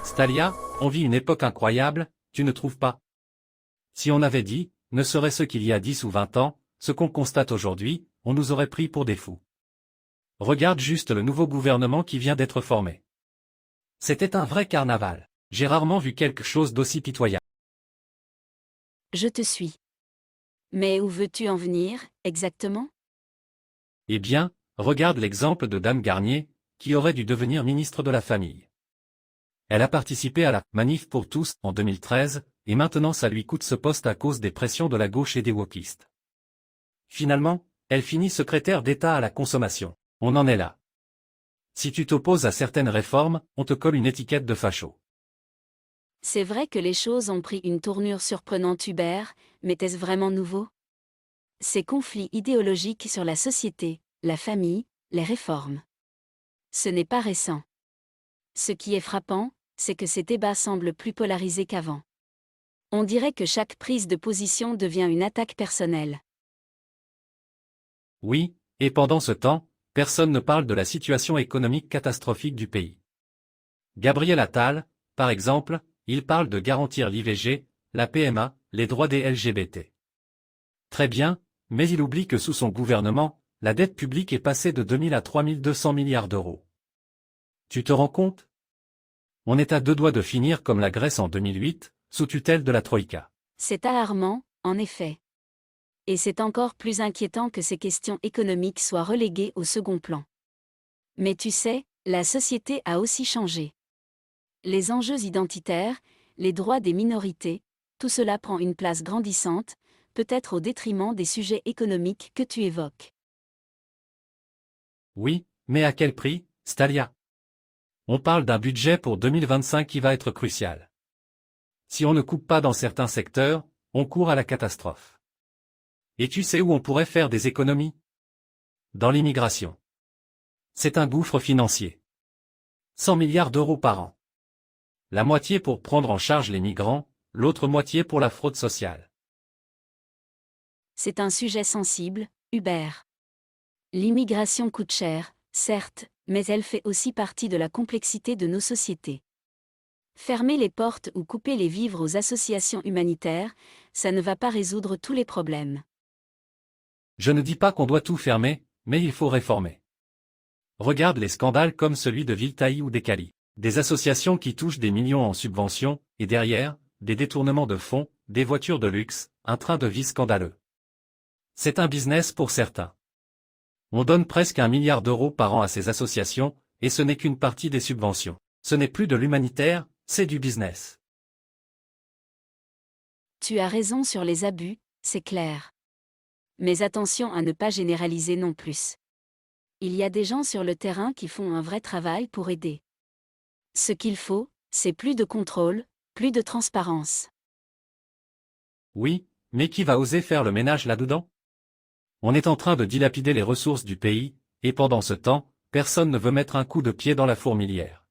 Stalia, on vit une époque incroyable, tu ne trouves pas? Si on avait dit, ne serait-ce qu'il y a 10 ou 20 ans, ce qu'on constate aujourd'hui, on nous aurait pris pour des fous. Regarde juste le nouveau gouvernement qui vient d'être formé. C'était un vrai carnaval. J'ai rarement vu quelque chose d'aussi pitoyable. Je te suis. Mais où veux-tu en venir, exactement? Eh bien, regarde l'exemple de Dame Garnier, qui aurait dû devenir ministre de la Famille. Elle a participé à la « Manif pour tous » en 2013, et maintenant ça lui coûte ce poste à cause des pressions de la gauche et des wokistes. Finalement, elle finit secrétaire d'État à la consommation. On en est là. Si tu t'opposes à certaines réformes, on te colle une étiquette de facho. C'est vrai que les choses ont pris une tournure surprenante Hubert, mais est-ce vraiment nouveau? Ces conflits idéologiques sur la société, la famille, les réformes. Ce n'est pas récent. Ce qui est frappant, c'est que ces débats semblent plus polarisés qu'avant. On dirait que chaque prise de position devient une attaque personnelle. Oui, et pendant ce temps, personne ne parle de la situation économique catastrophique du pays. Gabriel Attal, par exemple, il parle de garantir l'IVG, la PMA, les droits des LGBT. Très bien, mais il oublie que sous son gouvernement, la dette publique est passée de 2 000 à 3 200 milliards d'euros. Tu te rends compte? On est à deux doigts de finir comme la Grèce en 2008, sous tutelle de la Troïka. C'est alarmant, en effet. Et c'est encore plus inquiétant que ces questions économiques soient reléguées au second plan. Mais tu sais, la société a aussi changé. Les enjeux identitaires, les droits des minorités, tout cela prend une place grandissante, peut-être au détriment des sujets économiques que tu évoques. Oui, mais à quel prix, Stalia? On parle d'un budget pour 2025 qui va être crucial. Si on ne coupe pas dans certains secteurs, on court à la catastrophe. Et tu sais où on pourrait faire des économies? Dans l'immigration. C'est un gouffre financier. 100 milliards d'euros par an. La moitié pour prendre en charge les migrants, l'autre moitié pour la fraude sociale. C'est un sujet sensible, Hubert. L'immigration coûte cher, certes, mais elle fait aussi partie de la complexité de nos sociétés. Fermer les portes ou couper les vivres aux associations humanitaires, ça ne va pas résoudre tous les problèmes. Je ne dis pas qu'on doit tout fermer, mais il faut réformer. Regarde les scandales comme celui de Viltaï ou d'Ecali. Des associations qui touchent des millions en subventions, et derrière, des détournements de fonds, des voitures de luxe, un train de vie scandaleux. C'est un business pour certains. On donne presque 1 milliard d'euros par an à ces associations, et ce n'est qu'une partie des subventions. Ce n'est plus de l'humanitaire, c'est du business. Tu as raison sur les abus, c'est clair. Mais attention à ne pas généraliser non plus. Il y a des gens sur le terrain qui font un vrai travail pour aider. Ce qu'il faut, c'est plus de contrôle, plus de transparence. Oui, mais qui va oser faire le ménage là-dedans? On est en train de dilapider les ressources du pays, et pendant ce temps, personne ne veut mettre un coup de pied dans la fourmilière.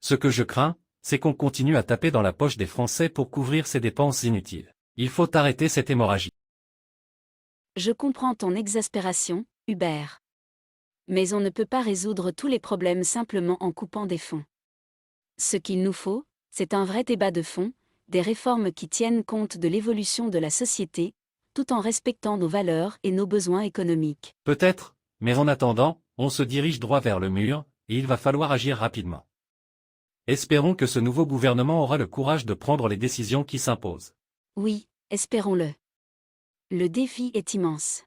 Ce que je crains, c'est qu'on continue à taper dans la poche des Français pour couvrir ces dépenses inutiles. Il faut arrêter cette hémorragie. Je comprends ton exaspération, Hubert. Mais on ne peut pas résoudre tous les problèmes simplement en coupant des fonds. Ce qu'il nous faut, c'est un vrai débat de fond, des réformes qui tiennent compte de l'évolution de la société, tout en respectant nos valeurs et nos besoins économiques. Peut-être, mais en attendant, on se dirige droit vers le mur, et il va falloir agir rapidement. Espérons que ce nouveau gouvernement aura le courage de prendre les décisions qui s'imposent. Oui, espérons-le. Le défi est immense.